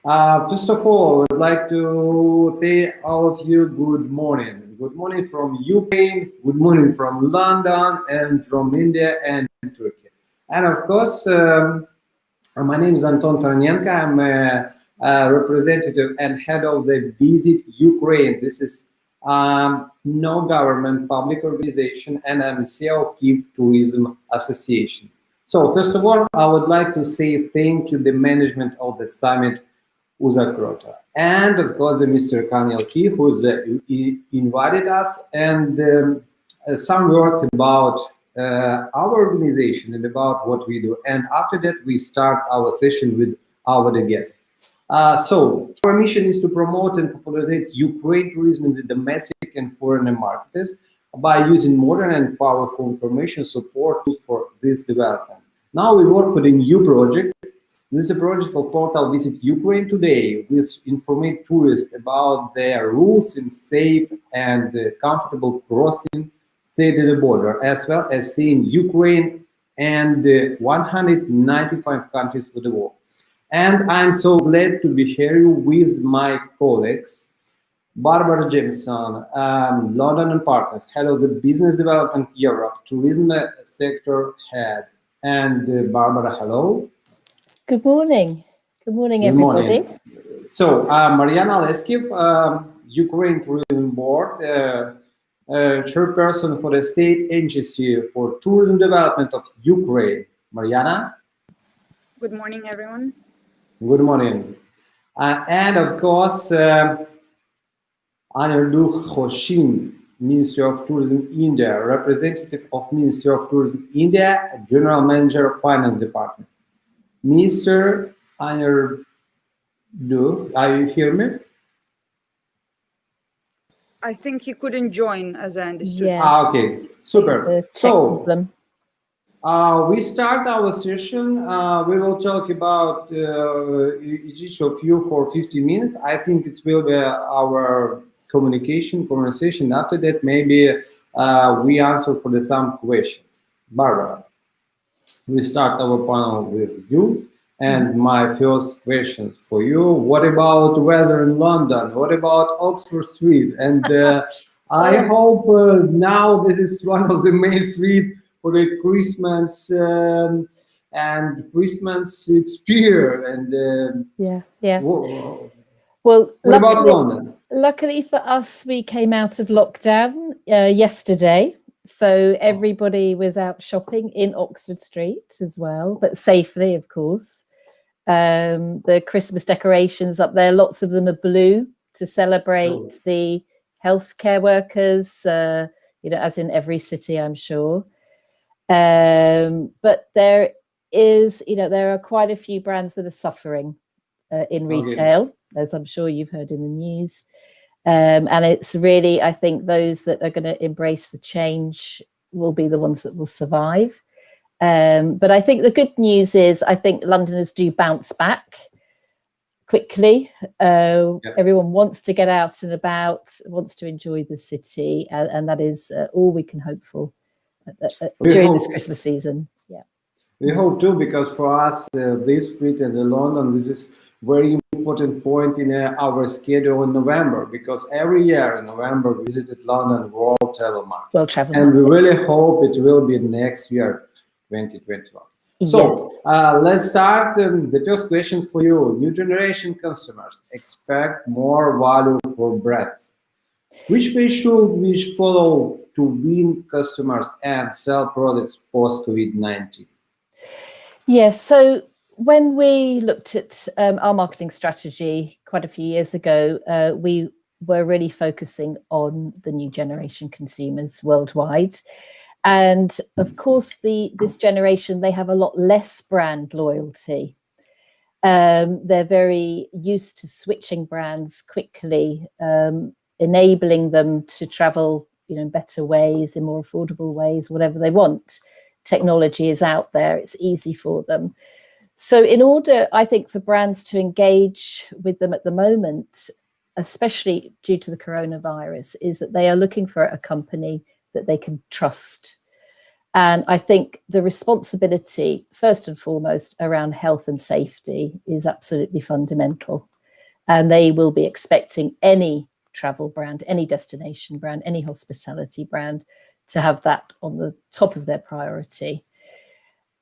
First of all, I would like to say all of you good morning. Good morning from Ukraine, good morning from London, and from India and Turkey. And of course, my name is Anton Taranenko. I'm a representative and head of the Visit Ukraine. This is no government public organization, and I'm CEO of Kyiv Tourism Association. So first of all, I would like to say thank you to the management of the summit, Uzakrota, and of course the Mr. Kyiv, who invited us, and some words about our organization and about what we do. And after that, we start our session with our guest. So our mission is to promote and popularize Ukraine tourism in the domestic and foreign markets by using modern and powerful information support for this development. Now we work with a new project. This is a project called Portal Visit Ukraine Today, which informs tourists about their rules in safe and comfortable crossing the border, as well as stay in Ukraine and 195 countries for the world. And I'm so glad to be here with my colleagues, Barbara Jamison, London&Partners, head of the Business Development Europe, Tourism Sector Head. And Barbara, hello. Good morning. Good morning, everybody. Morning. So, Mariana Oleskiv, Ukraine Tourism Board, chairperson for the State Agency for Tourism Development of Ukraine. Mariana? Good morning, everyone. Good morning. And of course, Anirudh Khoshin, Ministry of Tourism India, representative of Ministry of Tourism India, General Manager of Finance Department. Mr. Anirudh, are you hear me? I think he couldn't join, as I understood. Yeah. Okay, super. So we start our session. We will talk about each of you for 50 minutes. I think it will be our conversation. After that, maybe we answer for some questions. Barbara, we start our panel with you. And my first question for you, what about weather in London? What about Oxford Street? And I hope now this is one of the main streets for the Christmas and Christmas experience. And yeah. Well, what about London? Luckily for us, we came out of lockdown yesterday. So everybody was out shopping in Oxford Street as well, but safely, of course. The Christmas decorations up there, lots of them are blue to celebrate the healthcare workers, as in every city, I'm sure. But there is, there are quite a few brands that are suffering in retail, as I'm sure you've heard in the news. And it's really, I think, those that are going to embrace the change will be the ones that will survive. But I think the good news is I think Londoners do bounce back quickly. Everyone wants to get out and about, wants to enjoy the city, and that is all we can hope for during this Christmas season. Yeah, we hope too, because for us, this street in London, this is very important point in our schedule in November, because every year in November we visited London World Travel Market. And we really hope it will be next year, 2021. So let's start. The first question for you. New generation customers expect more value for brands. Which way should we follow to win customers and sell products post-COVID-19? Yes, so when we looked at our marketing strategy quite a few years ago, we were really focusing on the new generation consumers worldwide. And of course, this generation, they have a lot less brand loyalty. They're very used to switching brands quickly, enabling them to travel, in better ways, in more affordable ways, whatever they want. Technology is out there, it's easy for them. So in order, I think, for brands to engage with them at the moment, especially due to the coronavirus, is that they are looking for a company that they can trust. And I think the responsibility, first and foremost, around health and safety is absolutely fundamental. And they will be expecting any travel brand, any destination brand, any hospitality brand to have that on the top of their priority.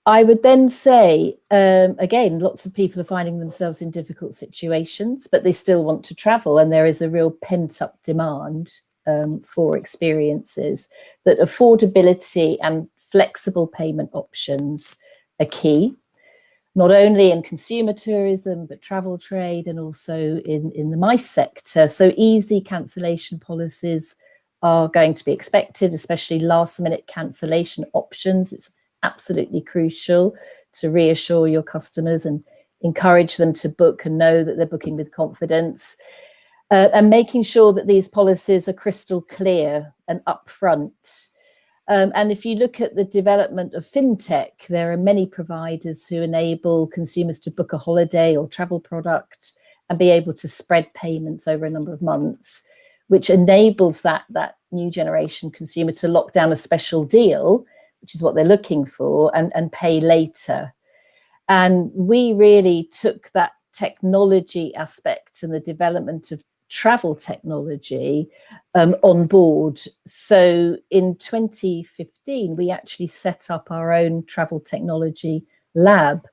I would then say, again, lots of people are finding themselves in difficult situations, but they still want to travel. And there is a real pent-up demand for experiences, that affordability and flexible payment options are key, not only in consumer tourism, but travel trade and also in the MICE sector. So easy cancellation policies are going to be expected, especially last minute cancellation options. It's absolutely crucial to reassure your customers and encourage them to book and know that they're booking with confidence. And making sure that these policies are crystal clear and upfront. And if you look at the development of fintech, there are many providers who enable consumers to book a holiday or travel product and be able to spread payments over a number of months, which enables that new generation consumer to lock down a special deal, which is what they're looking for, and pay later. And we really took that technology aspect and the development of travel technology on board. So in 2015, we actually set up our own travel technology lab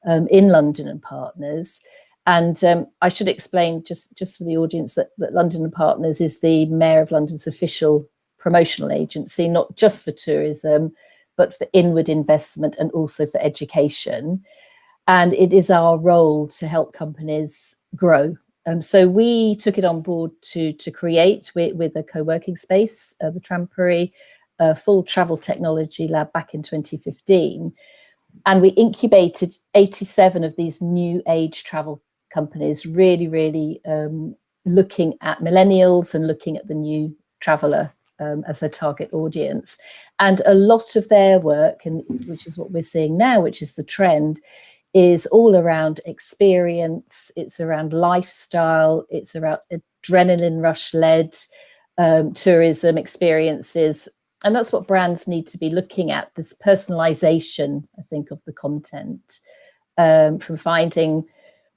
in London&Partners. And I should explain just for the audience that London&Partners is the Mayor of London's official promotional agency, not just for tourism, but for inward investment and also for education. And it is our role to help companies grow. So we took it on board to create with a co-working space, the Trampery, a full travel technology lab back in 2015. And we incubated 87 of these new age travel companies, really looking at millennials and looking at the new traveler as a target audience. And a lot of their work, and which is what we're seeing now, which is the trend, is all around experience, it's around lifestyle, it's around adrenaline rush-led tourism experiences. And that's what brands need to be looking at, this personalization, I think, of the content, from finding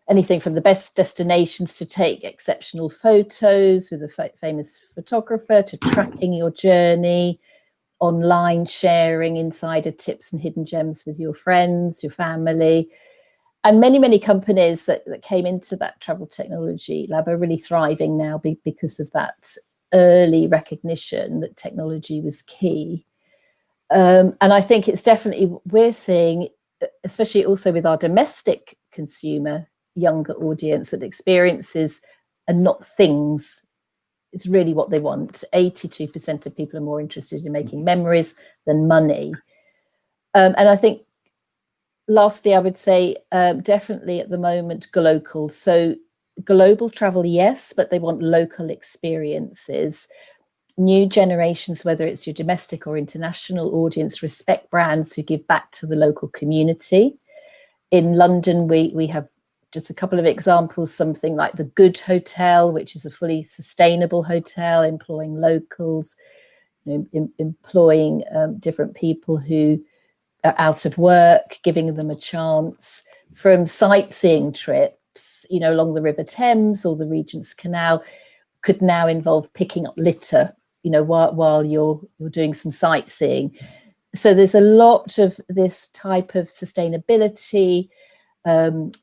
anything from the best destinations to take exceptional photos with a famous photographer, to tracking your journey, online sharing insider tips and hidden gems with your friends, your family. And many companies that came into that travel technology lab are really thriving now because of that early recognition that technology was key. And I think it's definitely, we're seeing, especially also with our domestic consumer, younger audience, that experiences are not things. It's really what they want. 82% of people are more interested in making memories than money. And I think, lastly, I would say definitely at the moment, glocal. So global travel, yes, but they want local experiences. New generations, whether it's your domestic or international audience, respect brands who give back to the local community. In London, we have just a couple of examples, something like the Good Hotel, which is a fully sustainable hotel, employing locals, employing different people who are out of work, giving them a chance. From sightseeing trips, along the River Thames or the Regent's Canal, could now involve picking up litter, while you're doing some sightseeing. So there's a lot of this type of sustainability,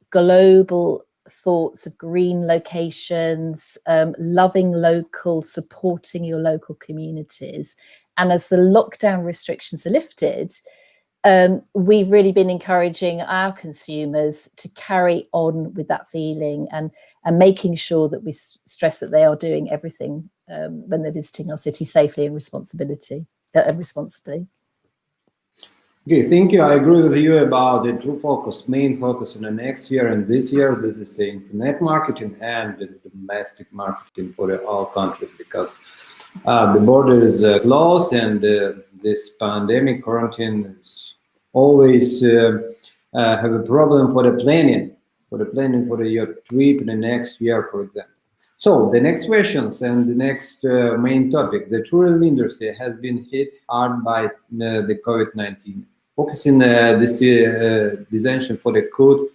global thoughts of green locations, loving local, supporting your local communities. And as the lockdown restrictions are lifted, we've really been encouraging our consumers to carry on with that feeling and making sure that we stress that they are doing everything when they're visiting our city safely and responsibly. Okay, thank you. I agree with you about the two focus, main focus in the next year and this year. This is the internet marketing and the domestic marketing for our country, because the border is closed, and this pandemic quarantine is always have a problem for the planning, for your trip in the next year, for example. So the next questions and the next main topic, the tourism industry has been hit hard by the COVID-19, focusing this design for the code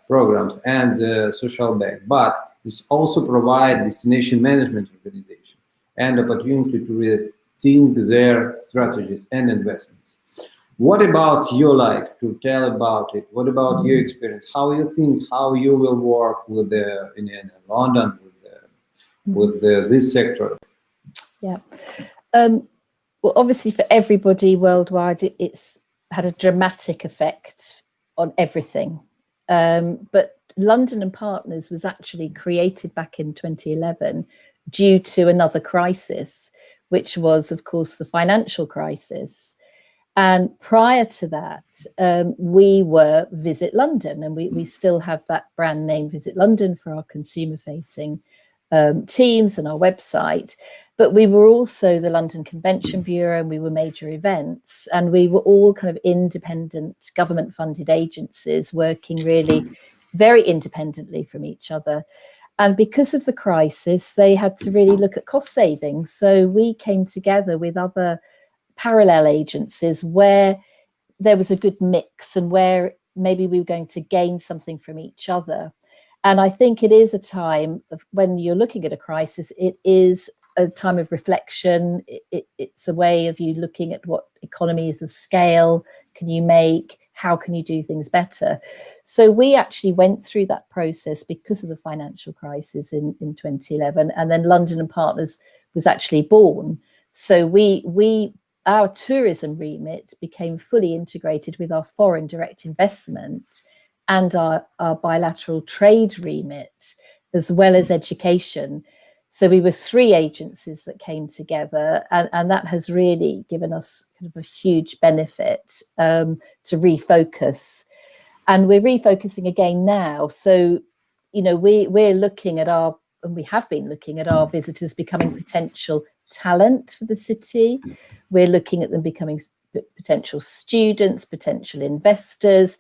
programs and social bank, but this also provide destination management organization and opportunity to rethink their strategies and investments. What about you like to tell about it? What about your experience? How you think how you will work with in London with this sector? Yeah. Well, obviously for everybody worldwide, it's had a dramatic effect on everything. But London&Partners was actually created back in 2011 due to another crisis, which was, of course, the financial crisis. And prior to that, we were Visit London, and we still have that brand name, Visit London, for our consumer-facing teams and our website. But we were also the London Convention Bureau, and we were major events, and we were all kind of independent government-funded agencies working really very independently from each other. And because of the crisis, they had to really look at cost savings. So we came together with other parallel agencies where there was a good mix and where maybe we were going to gain something from each other. And I think it is a time of when you're looking at a crisis, it is a time of reflection. It's a way of you looking at what economies of scale can you make, how can you do things better. So we actually went through that process because of the financial crisis in 2011, and then London&Partners was actually born. So our tourism remit became fully integrated with our foreign direct investment and our bilateral trade remit, as well as education. So we were three agencies that came together, and that has really given us kind of a huge benefit to refocus. And we're refocusing again now. So, you know, we're looking at and we have been looking at our visitors becoming potential talent for the city. We're looking at them becoming potential students, potential investors.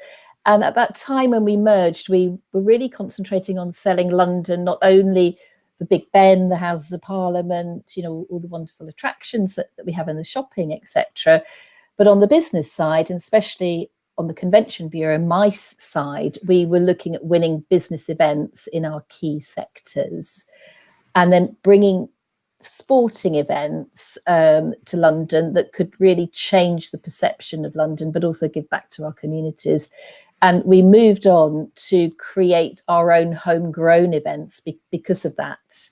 And at that time when we merged, we were really concentrating on selling London, not only for Big Ben, the Houses of Parliament, you know, all the wonderful attractions that we have in the shopping, etc. But on the business side, and especially on the Convention Bureau, MICE side, we were looking at winning business events in our key sectors and then bringing sporting events to London that could really change the perception of London, but also give back to our communities. And we moved on to create our own homegrown events because of that.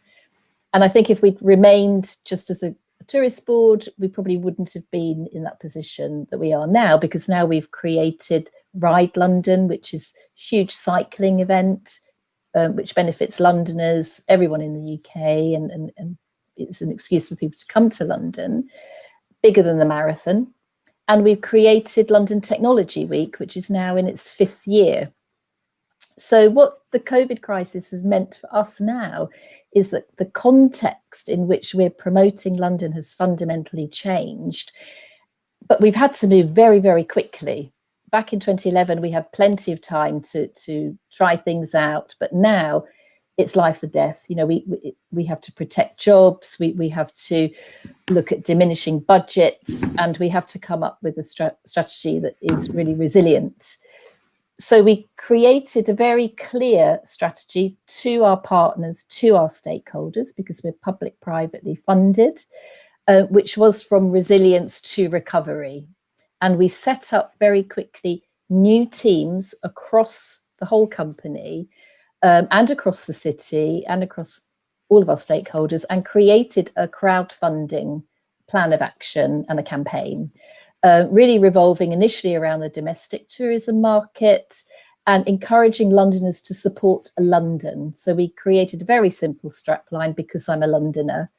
And I think if we'd remained just as a tourist board, we probably wouldn't have been in that position that we are now, because now we've created Ride London, which is a huge cycling event, which benefits Londoners, everyone in the UK, and it's an excuse for people to come to London, bigger than the marathon. And we've created London Technology Week, which is now in its 5th year. So what the COVID crisis has meant for us now is that the context in which we're promoting London has fundamentally changed. But we've had to move very, very quickly. Back in 2011, we had plenty of time to try things out. But now it's life or death. You know, we have to protect jobs. We have to look at diminishing budgets, and we have to come up with a strategy that is really resilient. So we created a very clear strategy to our partners, to our stakeholders, because we're public-privately funded, which was from resilience to recovery. And we set up very quickly new teams across the whole company, and across the city and across all of our stakeholders, and created a crowdfunding plan of action and a campaign, really revolving initially around the domestic tourism market and encouraging Londoners to support London. So we created a very simple strapline, because I'm a Londoner,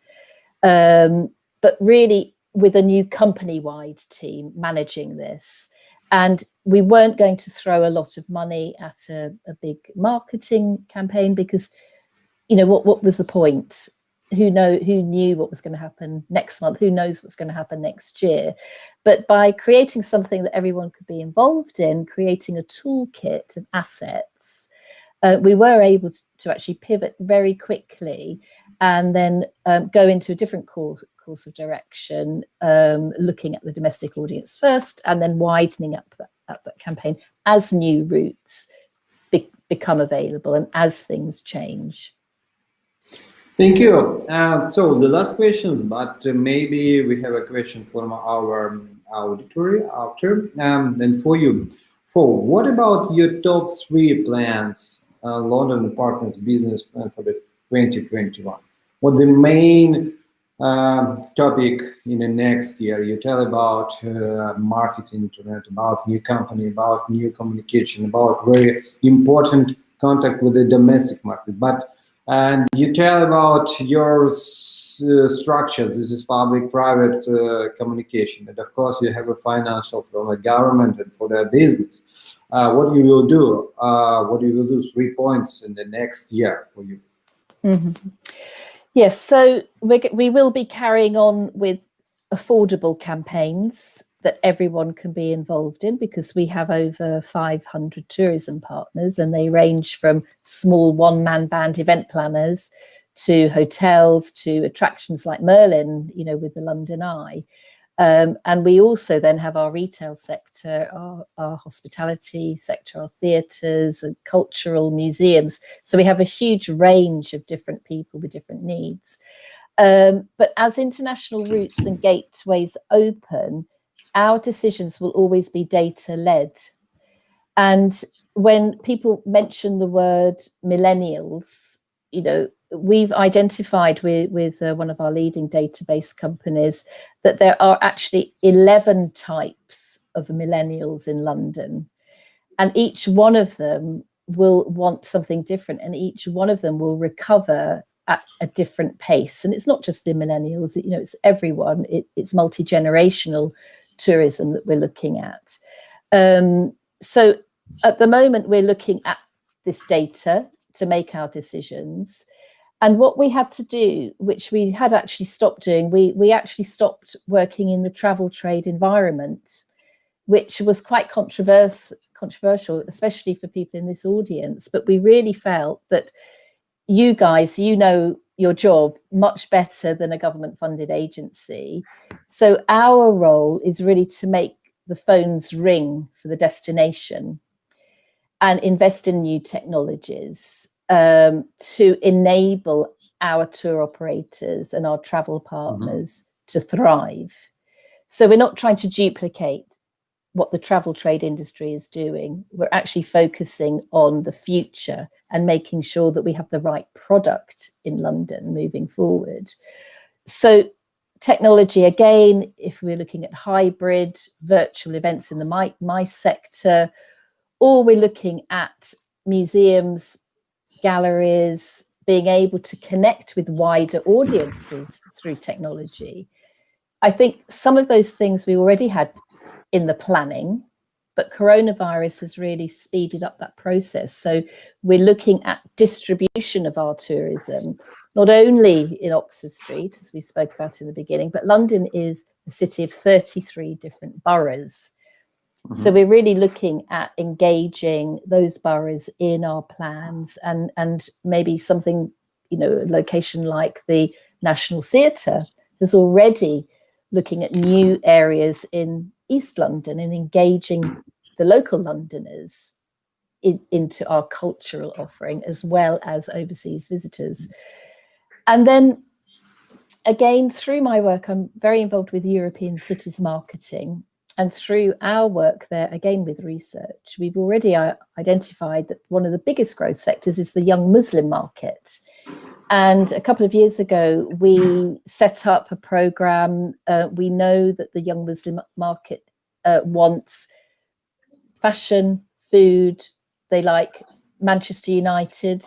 but really with a new company-wide team managing this. And we weren't going to throw a lot of money at a big marketing campaign, because, you know, what was the point? Who knew what was going to happen next month? Who knows what's going to happen next year? But by creating something that everyone could be involved in, creating a toolkit of assets, we were able to actually pivot very quickly and then go into a different course of direction, looking at the domestic audience first and then widening up that campaign as new routes become available and as things change. Thank you. So the last question, but maybe we have a question from our auditory after. And for you, what about your top 3 plans, London&Partners business plan for the 2021? What the main topic in the next year? You tell about marketing internet, about new company, about new communication, about very important contact with the domestic market, and you tell about your structures. This is public-private communication, and of course you have a financial from the government and for their business. What you will do? 3 points in the next year for you. Mm-hmm. Yes, so we will be carrying on with affordable campaigns that everyone can be involved in, because we have over 500 tourism partners, and they range from small one-man band event planners to hotels to attractions like Merlin, with the London Eye. And we also then have our retail sector, our hospitality sector, our theatres and cultural museums. So we have a huge range of different people with different needs. But as international routes and gateways open, our decisions will always be data-led. And when people mention the word millennials, we've identified with one of our leading database companies that there are actually 11 types of millennials in London. And each one of them will want something different, and each one of them will recover at a different pace. And it's not just the millennials, it's everyone. It's multi-generational tourism that we're looking at. So at the moment, we're looking at this data to make our decisions. And what we had to do, which we had actually stopped doing, we actually stopped working in the travel trade environment, which was quite controversial, especially for people in this audience. But we really felt that you guys, your job much better than a government-funded agency. So our role is really to make the phones ring for the destination and invest in new technologies to enable our tour operators and our travel partners to thrive. So we're not trying to duplicate what the travel trade industry is doing. We're actually focusing on the future and making sure that we have the right product in London moving forward. So technology, again, if we're looking at hybrid virtual events in the my sector, or we're looking at museums, galleries, being able to connect with wider audiences through technology. I think some of those things we already had in the planning, but coronavirus has really speeded up that process. So we're looking at distribution of our tourism, not only in Oxford Street, as we spoke about in the beginning, but London is a city of 33 different boroughs. So we're really looking at engaging those boroughs in our plans, and maybe something, a location like the National Theatre is already looking at new areas in East London and engaging the local Londoners into our cultural offering, as well as overseas visitors. And then again, through my work, I'm very involved with European cities marketing. And through our work there, again with research, we've already identified that one of the biggest growth sectors is the young Muslim market. And a couple of years ago, we set up a program. We know that the young Muslim market wants fashion, food. They like Manchester United.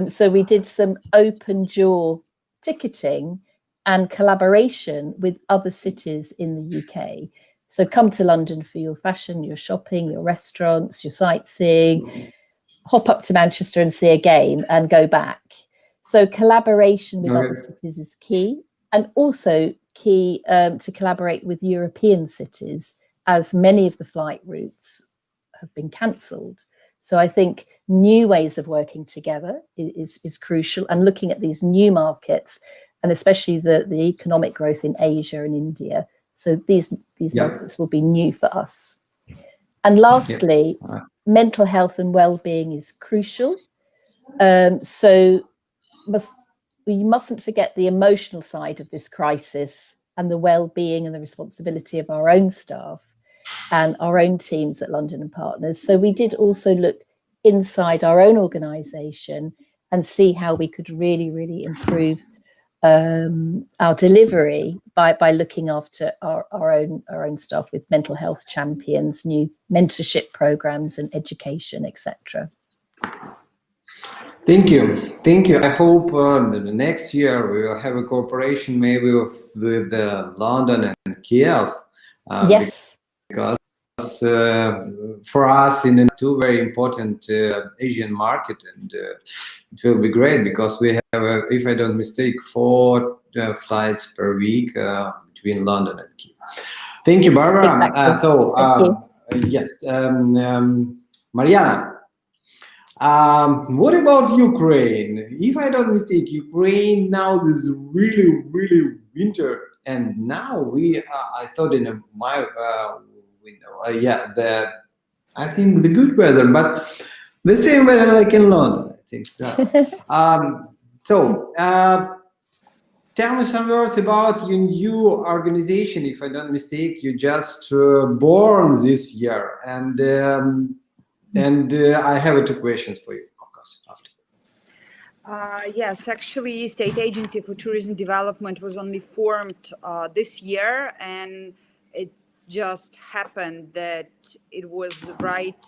So we did some open door ticketing and collaboration with other cities in the UK. So come to London for your fashion, your shopping, your restaurants, your sightseeing, hop up to Manchester and see a game and go back. So collaboration with other cities is key, and also key to collaborate with European cities, as many of the flight routes have been cancelled. So I think new ways of working together is crucial, and looking at these new markets, and especially the economic growth in Asia and India. So these markets will be new for us. And lastly, mental health and well-being is crucial. So we mustn't forget the emotional side of this crisis, and the well-being and the responsibility of our own staff and our own teams at London&Partners. So we did also look inside our own organisation and see how we could really improve our delivery by looking after our own staff with mental health champions, new mentorship programs and education, etc. Thank you. I hope the next year we will have a cooperation maybe with London and Kyiv. Yes. Because for us in two very important Asian market, and it will be great because we have, if I don't mistake, 4 flights per week between London and Kyiv. Thank you, Barbara. Exactly. Yes, Mariana. What about Ukraine? If I don't mistake, Ukraine now is really winter, and now I thought in my window, I think the good weather, but the same weather like in London, I think. Tell me some words about your new organization. If I don't mistake, you just born this year, and I have 2 questions for you, of course, after. Yes, actually, State Agency for Tourism Development was only formed this year, and it just happened that it was right.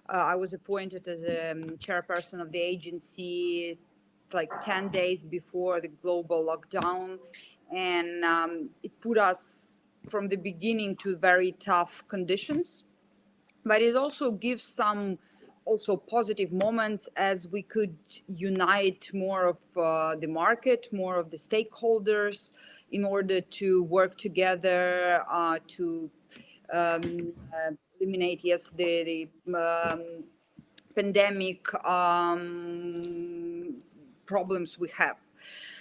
I was appointed as a chairperson of the agency like 10 days before the global lockdown, and it put us from the beginning to very tough conditions. But it also gives some positive moments, as we could unite more of the market, more of the stakeholders, in order to work together to eliminate, yes, the pandemic problems we have.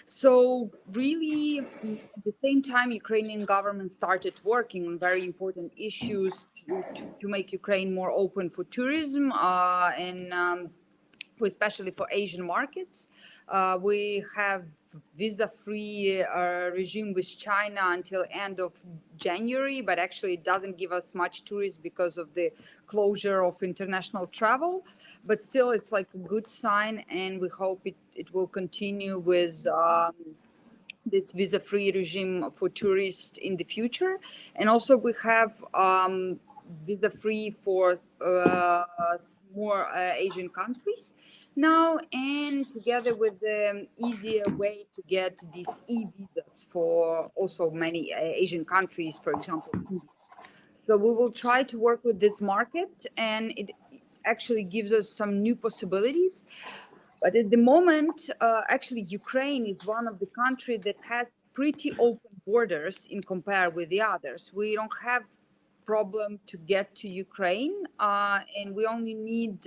So really, at the same time, Ukrainian government started working on very important issues to make Ukraine more open for tourism and especially for Asian markets. We have visa-free regime with China until end of January, but actually it doesn't give us much tourists because of the closure of international travel. But still, it's like a good sign, and we hope it will continue with this visa-free regime for tourists in the future. And also we have visa-free for more Asian countries now, and together with the easier way to get these e-visas for also many Asian countries, for example. So we will try to work with this market, and it actually gives us some new possibilities. But at the moment, actually, Ukraine is one of the countries that has pretty open borders in compare with the others. We don't have problem to get to Ukraine, and we only need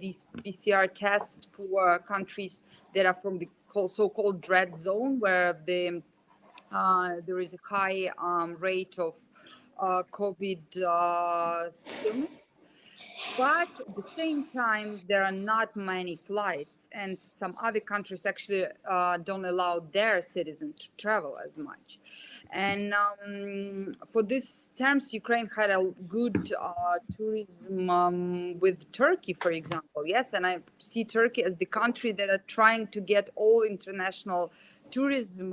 these PCR tests for countries that are from the so-called red zone, where there is a high rate of COVID stillness. But at the same time, there are not many flights, and some other countries actually don't allow their citizens to travel as much. And for these terms, Ukraine had a good tourism with Turkey, for example. Yes, and I see Turkey as the country that are trying to get all international tourism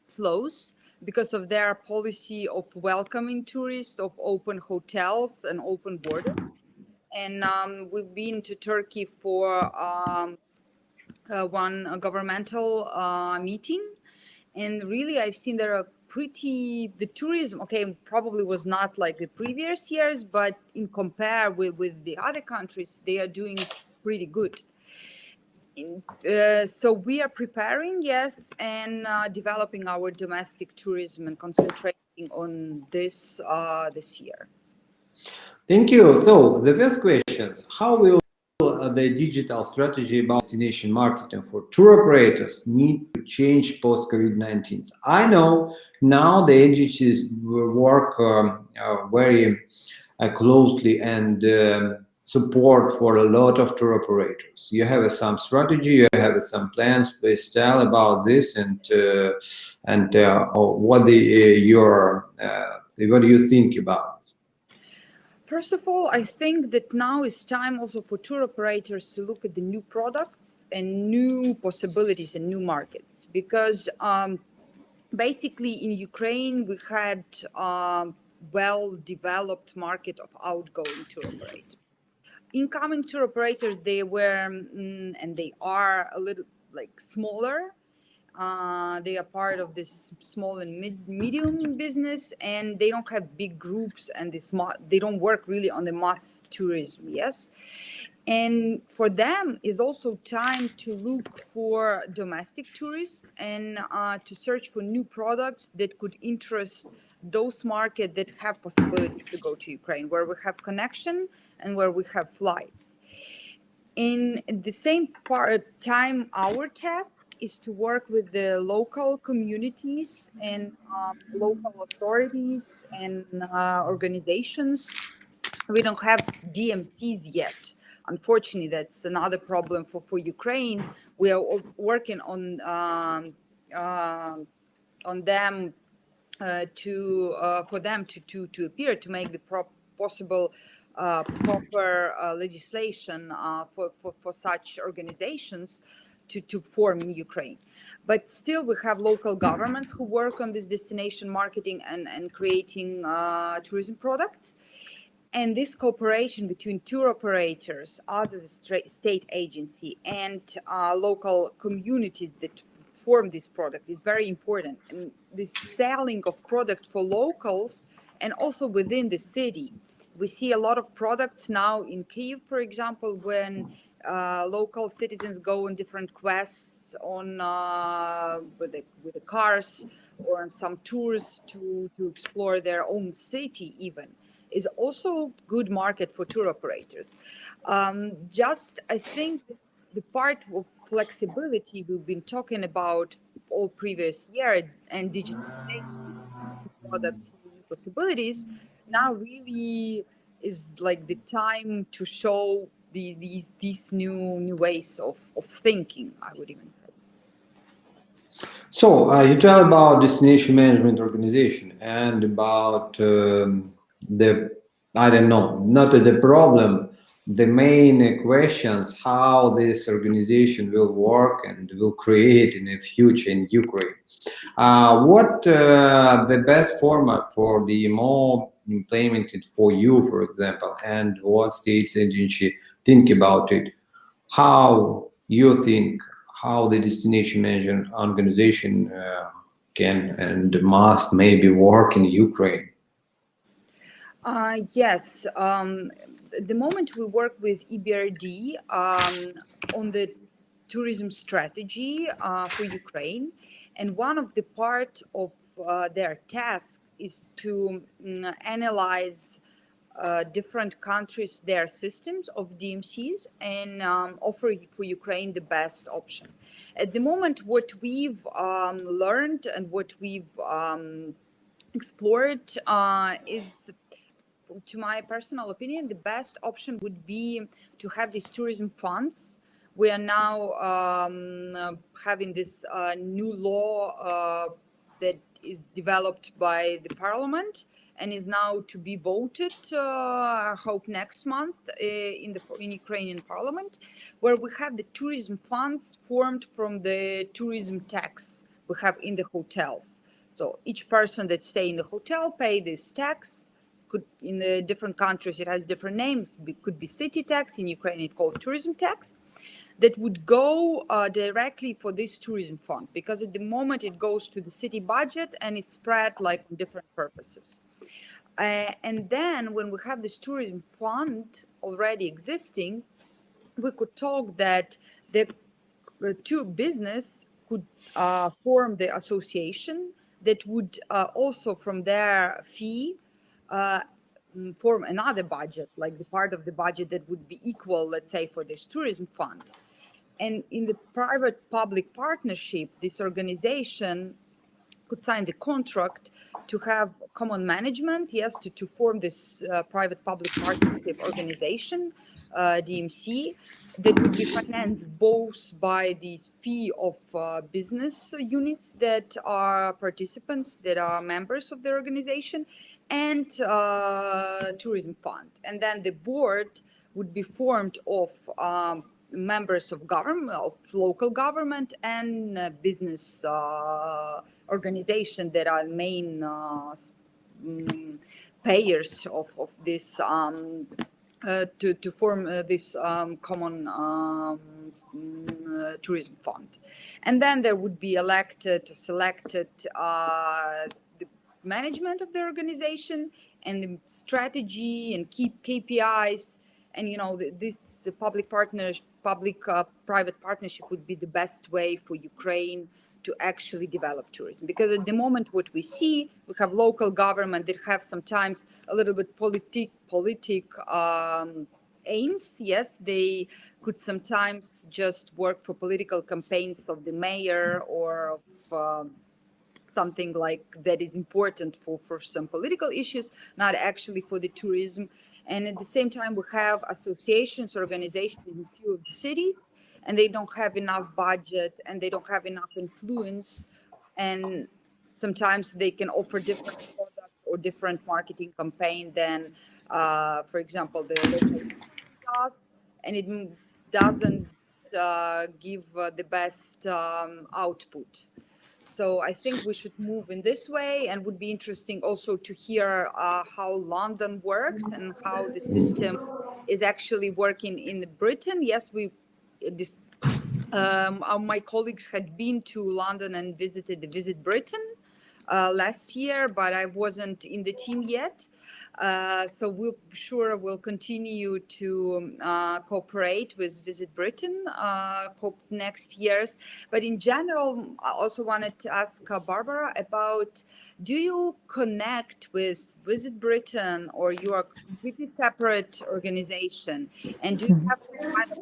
flows, because of their policy of welcoming tourists, of open hotels and open borders. And we've been to Turkey for one governmental meeting. And really, I've seen there are the tourism, okay, probably was not like the previous years, but in compare with the other countries, they are doing pretty good. So we are preparing, yes, and developing our domestic tourism and concentrating on this this year. Thank you. So the first questions: how will the digital strategy about destination marketing for tour operators need to change post COVID-19? I know now the agencies will work very closely and support for a lot of tour operators. You have some strategy, you have some plans. Please tell about this and what what do you think about? First of all, I think that now is time also for tour operators to look at the new products and new possibilities and new markets, because basically in Ukraine we had a well-developed market of outgoing tour operators. Incoming tour operators, they were and they are a little like smaller. They are part of this small and medium business, and they don't have big groups, and they don't work really on the mass tourism. Yes, and for them is also time to look for domestic tourists and to search for new products that could interest those markets that have possibilities to go to Ukraine, where we have connection and where we have flights. In the same time, our task is to work with the local communities and local authorities and organizations. We don't have DMCs yet. Unfortunately, that's another problem for Ukraine. We are working on them for them to appear, to make the possible proper legislation for such organizations to form in Ukraine. But still, we have local governments who work on this destination marketing and creating tourism products. And this cooperation between tour operators, us as a state agency, and local communities that form this product is very important. And the selling of product for locals and also within the city. We see a lot of products now in Kyiv, for example, when local citizens go on different quests on with the cars or on some tours to explore their own city even. Is also good market for tour operators. I think it's the part of flexibility we've been talking about all previous year and digitalization, products, and possibilities. Now really is like the time to show these new ways of thinking, I would even say. So you tell about destination management organization and about I don't know, not the problem, the main questions, how this organization will work and will create in the future in Ukraine. What the best format for the more implemented for you, for example, and what state agency think about it? How you think how the destination management organization can and must maybe work in Ukraine? Yes. The moment we work with EBRD on the tourism strategy for Ukraine, and one of the part of their task is to analyze different countries, their systems of DMCs, and offer for Ukraine the best option. At the moment, what we've learned and what we've explored is, to my personal opinion, the best option would be to have these tourism funds. We are now having this new law that is developed by the parliament and is now to be voted, I hope next month in Ukrainian parliament, where we have the tourism funds formed from the tourism tax we have in the hotels. So each person that stay in the hotel pay this tax. In the different countries, it has different names. It could be city tax. In Ukraine, it's called tourism tax. That would go directly for this tourism fund, because at the moment it goes to the city budget and it's spread like different purposes. And then when we have this tourism fund already existing, we could talk that the tour business could form the association that would also from their fee form another budget, like the part of the budget that would be equal, let's say, for this tourism fund. And in the private-public partnership, this organization could sign the contract to have common management, yes, to form this private-public partnership organization, DMC, that would be financed both by the fee of business units that are participants, that are members of the organization, and tourism fund. And then the board would be formed of members of government, of local government, and business organization that are main payers of this to form this common tourism fund. And then there would be selected the management of the organization and the strategy and KPIs. And, you know, this public-private partnership would be the best way for Ukraine to actually develop tourism. Because at the moment, what we see, we have local government that have sometimes a little bit politic aims. Yes, they could sometimes just work for political campaigns of the mayor or of something like that is important for some political issues, not actually for the tourism. And at the same time, we have associations, organizations in a few of the cities, and they don't have enough budget and they don't have enough influence. And sometimes they can offer different products or different marketing campaign than, for example, the local does, and it doesn't give the best output. So I think we should move in this way, and would be interesting also to hear how London works and how the system is actually working in Britain. Yes, my colleagues had been to London and visited the Visit Britain last year, but I wasn't in the team yet. So we'll continue to cooperate with Visit Britain next years. But in general, I also wanted to ask Barbara about, do you connect with Visit Britain, or you are a completely separate organization? And do you have this kind of,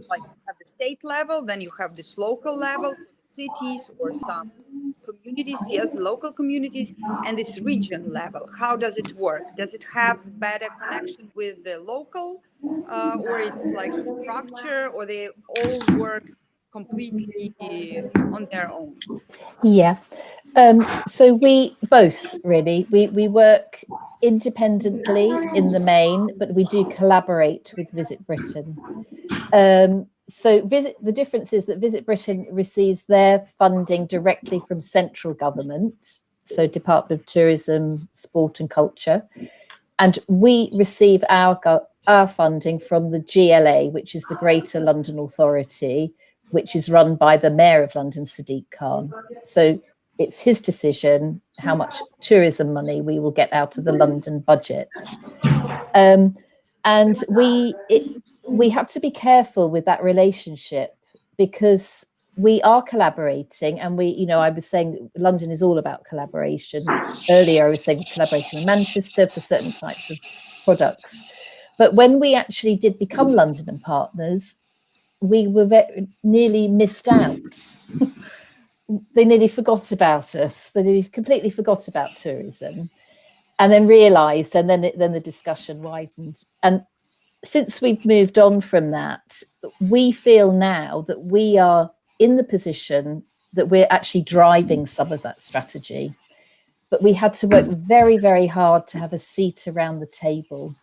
like, at the state level, then you have this local level, cities or some communities, yes, local communities, and this region level? How does it work? Does it have better connection with the local, or it's like structure, or they all work completely on their own? Yeah. So we both really, we work independently in the main, but we do collaborate with Visit Britain. So the difference is that Visit Britain receives their funding directly from central government, so Department of Tourism, Sport and Culture, and we receive our funding from the GLA, which is the Greater London Authority, which is run by the Mayor of London, Sadiq Khan. So it's his decision how much tourism money we will get out of the London budget. And we have to be careful with that relationship, because we are collaborating, and I was saying London is all about collaboration. Earlier, I was saying collaborating with Manchester for certain types of products. But when we actually did become London&Partners, we were nearly missed out. They nearly forgot about us. They completely forgot about tourism, and then realised, and then the discussion widened. And since we've moved on from that, we feel now that we are in the position that we're actually driving some of that strategy. But we had to work very, very hard to have a seat around the table.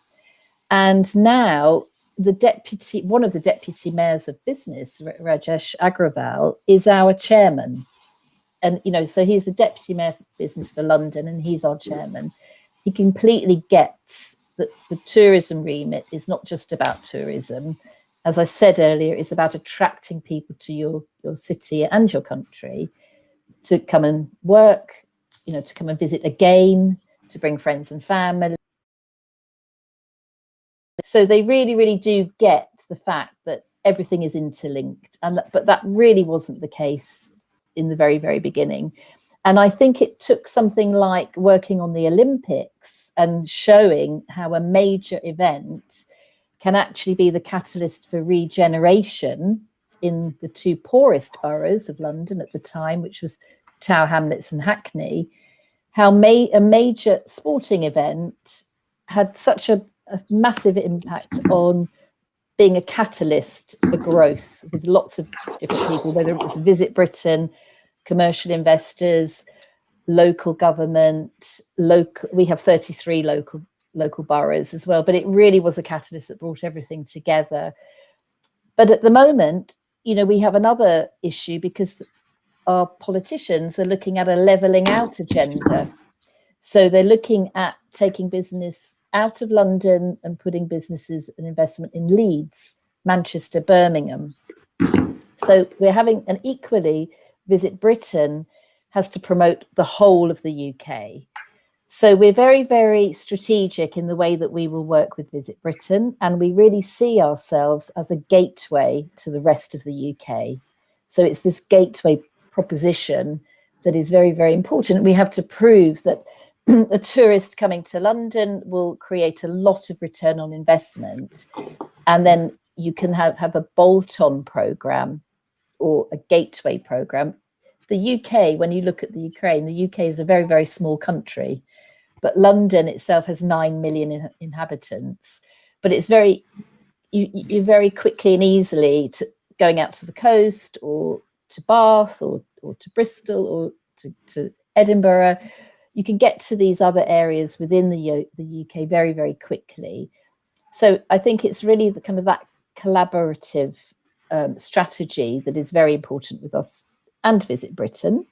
And now one of the deputy mayors of business, Rajesh Agrawal, is our chairman. And, so he's the deputy mayor for business for London, and he's our chairman. He completely gets that the tourism remit is not just about tourism. As I said earlier, it's about attracting people to your city and your country to come and work, to come and visit again, to bring friends and family. So they really, really do get the fact that everything is interlinked, but that really wasn't the case in the very, very beginning. And I think it took something like working on the Olympics and showing how a major event can actually be the catalyst for regeneration in the two poorest boroughs of London at the time, which was Tower Hamlets and Hackney, how a major sporting event had such a massive impact on being a catalyst for growth with lots of different people, whether it was Visit Britain, commercial investors, local government, we have 33 local boroughs as well, but it really was a catalyst that brought everything together. But at the moment, we have another issue because our politicians are looking at a levelling out agenda. So they're looking at taking business out of London and putting businesses and investment in Leeds, Manchester, Birmingham. So we're having an equally, Visit Britain has to promote the whole of the UK. So we're very, very strategic in the way that we will work with Visit Britain, and we really see ourselves as a gateway to the rest of the UK. So it's this gateway proposition that is very, very important. We have to prove that a tourist coming to London will create a lot of return on investment, and then you can have a bolt-on program or a gateway program. The UK, when you look at the Ukraine, the UK is a very, very small country, but London itself has 9 million inhabitants. But it's you're very quickly and easily going out to the coast or to Bath or to Bristol or to Edinburgh. You can get to these other areas within the UK very, very quickly. So I think it's really the kind of that collaborative strategy that is very important with us and Visit Britain.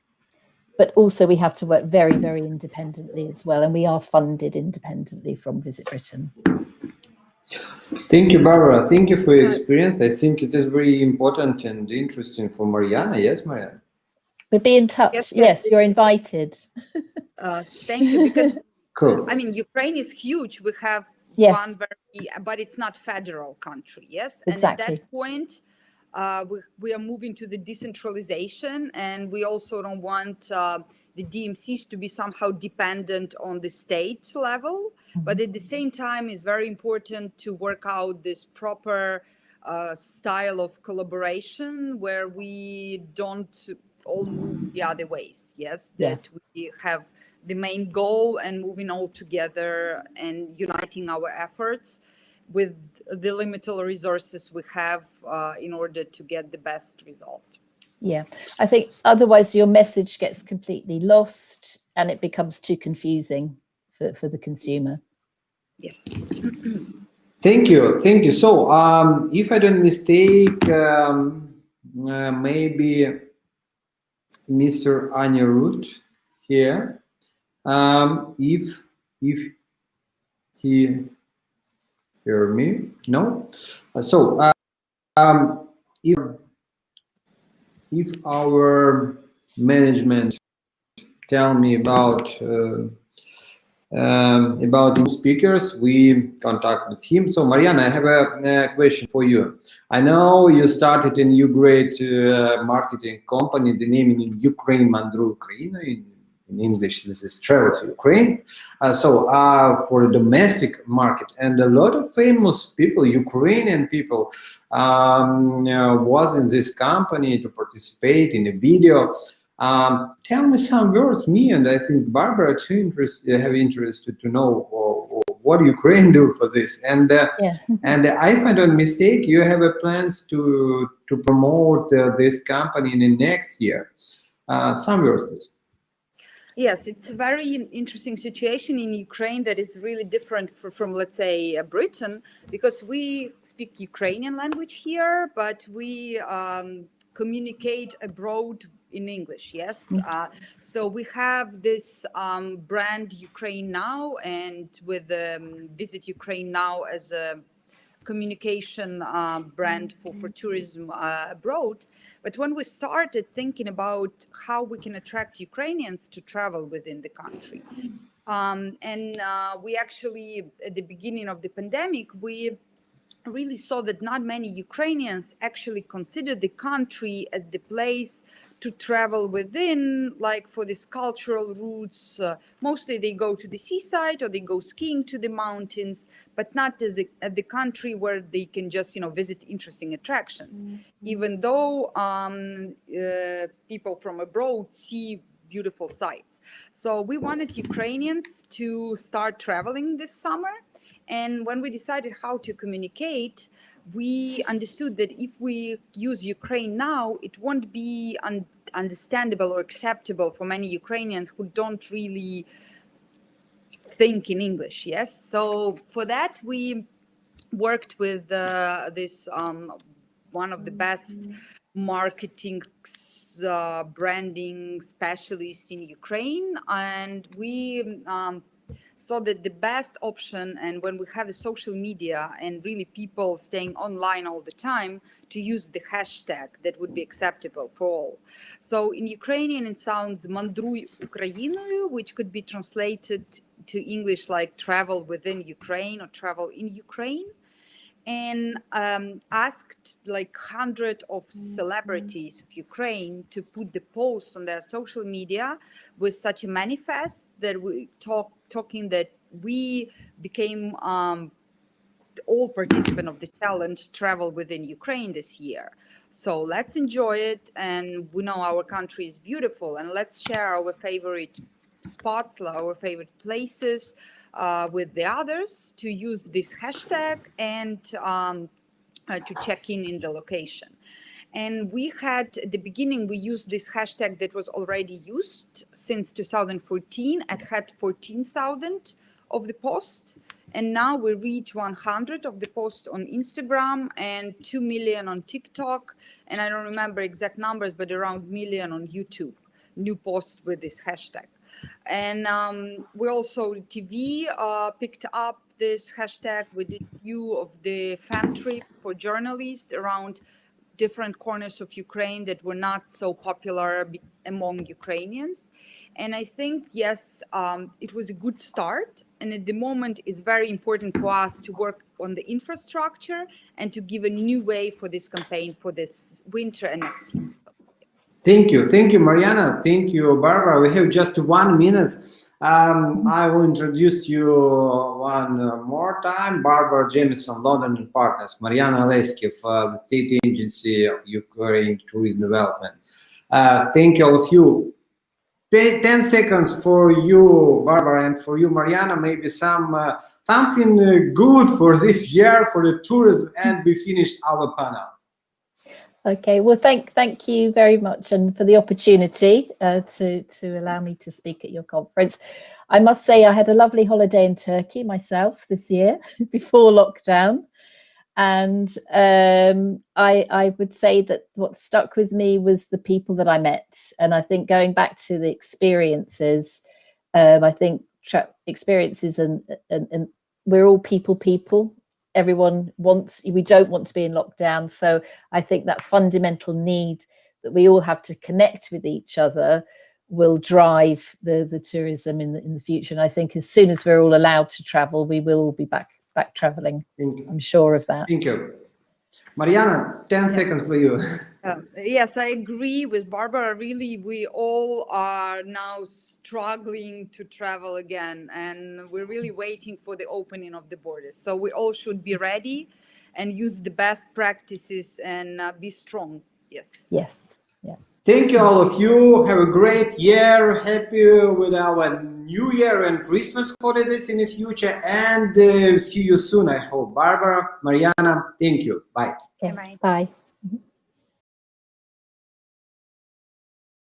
But also we have to work very, very independently as well. And we are funded independently from Visit Britain. Thank you, Barbara. Thank you for your experience. I think it is very important and interesting for Mariana. Yes, Mariana? We'll be in touch. Yes, you're invited. Thank you. Because, cool. I mean, Ukraine is huge. We have one but it's not federal country. Yes. Exactly. And at that point, we are moving to the decentralization, and we also don't want the DMCs to be somehow dependent on the state level. Mm-hmm. But at the same time, it's very important to work out this proper style of collaboration where we don't all move the other ways. Yes, that we have the main goal and moving all together and uniting our efforts with the limited resources we have in order to get the best result. Yeah, I think otherwise your message gets completely lost and it becomes too confusing for the consumer. Yes. Thank you. So if I don't mistake, maybe Mr. Anirudh here, if he hear me, no. So if our management tell me about new speakers, we contact with him. So Mariana, I have a question for you. I know you started a new great marketing company, the name in Ukraine, Mandru Ukraine. In English, this is Travel to Ukraine. For the domestic market, and a lot of famous people, Ukrainian people, was in this company to participate in a video. Tell me some words, me and I think Barbara too have interested to know what Ukraine do for this. And and if I don't mistake, you have plans to promote this company in the next year. Some words, please. Yes, it's a very interesting situation in Ukraine that is really different from, let's say, Britain, because we speak Ukrainian language here, but we communicate abroad in English. Yes. So we have this brand Ukraine Now, and with Visit Ukraine Now as a communication brand for tourism abroad. But when we started thinking about how we can attract Ukrainians to travel within the country, we actually, at the beginning of the pandemic, we really saw that not many Ukrainians actually consider the country as the place to travel within, like for these cultural routes. Mostly they go to the seaside or they go skiing to the mountains, but not at the country where they can just, visit interesting attractions. Even though people from abroad see beautiful sights. So we wanted Ukrainians to start traveling this summer. And when we decided how to communicate, we understood that if we use Ukraine now, it won't be understandable or acceptable for many Ukrainians who don't really think in English. Yes. So for that, we worked with this one of the best marketing branding specialists in Ukraine, and we saw that the best option, and when we have the social media and really people staying online all the time, to use the hashtag that would be acceptable for all. So in Ukrainian it sounds "Мандруй Україною," which could be translated to English like "travel within Ukraine" or "travel in Ukraine." And asked like 100 of celebrities of Ukraine to put the post on their social media with such a manifest that we talking that we became all participants of the challenge travel within Ukraine this year. So let's enjoy it, and we know our country is beautiful, and let's share our favorite spots, our favorite places with the others, to use this hashtag and to check in the location. And we had, at the beginning, we used this hashtag that was already used since 2014. It had 14,000 of the posts. And now we reach 100 of the posts on Instagram and 2 million on TikTok. And I don't remember exact numbers, but around million on YouTube, new posts with this hashtag. And we also, TV picked up this hashtag. We did few of the fan trips for journalists around different corners of Ukraine that were not so popular among Ukrainians. And I think, yes, it was a good start. And at the moment, it's very important for us to work on the infrastructure and to give a new way for this campaign for this winter and next year. Thank you, Mariana. Thank you, Barbara. We have just 1 minute. I will introduce you one more time. Barbara Jamison, London&Partners. Mariana Oleskiv, the State Agency of Ukraine Tourism Development. Thank you, all of you. 10 seconds for you, Barbara, and for you, Mariana. Maybe something good for this year for the tourism, and we finished our panel. Okay, well, thank you very much, and for the opportunity to allow me to speak at your conference. I must say I had a lovely holiday in Turkey myself this year before lockdown, and I would say that what stuck with me was the people that I met. And I think going back to the experiences, I think experiences and we're all people. Everyone we don't want to be in lockdown. So I think that fundamental need that we all have to connect with each other will drive the tourism in the future. And I think as soon as we're all allowed to travel, we will all be back traveling. I'm sure of that. Thank you. Mariana, 10 seconds for you. Yes, I agree with Barbara. Really, we all are now struggling to travel again, and we're really waiting for the opening of the borders. So we all should be ready and use the best practices and be strong. Yes. Yes. Yeah. Thank you, all of you. Have a great year. Happy with our New Year and Christmas holidays in the future. And see you soon, I hope. Barbara, Mariana, thank you. Bye. Okay. Bye.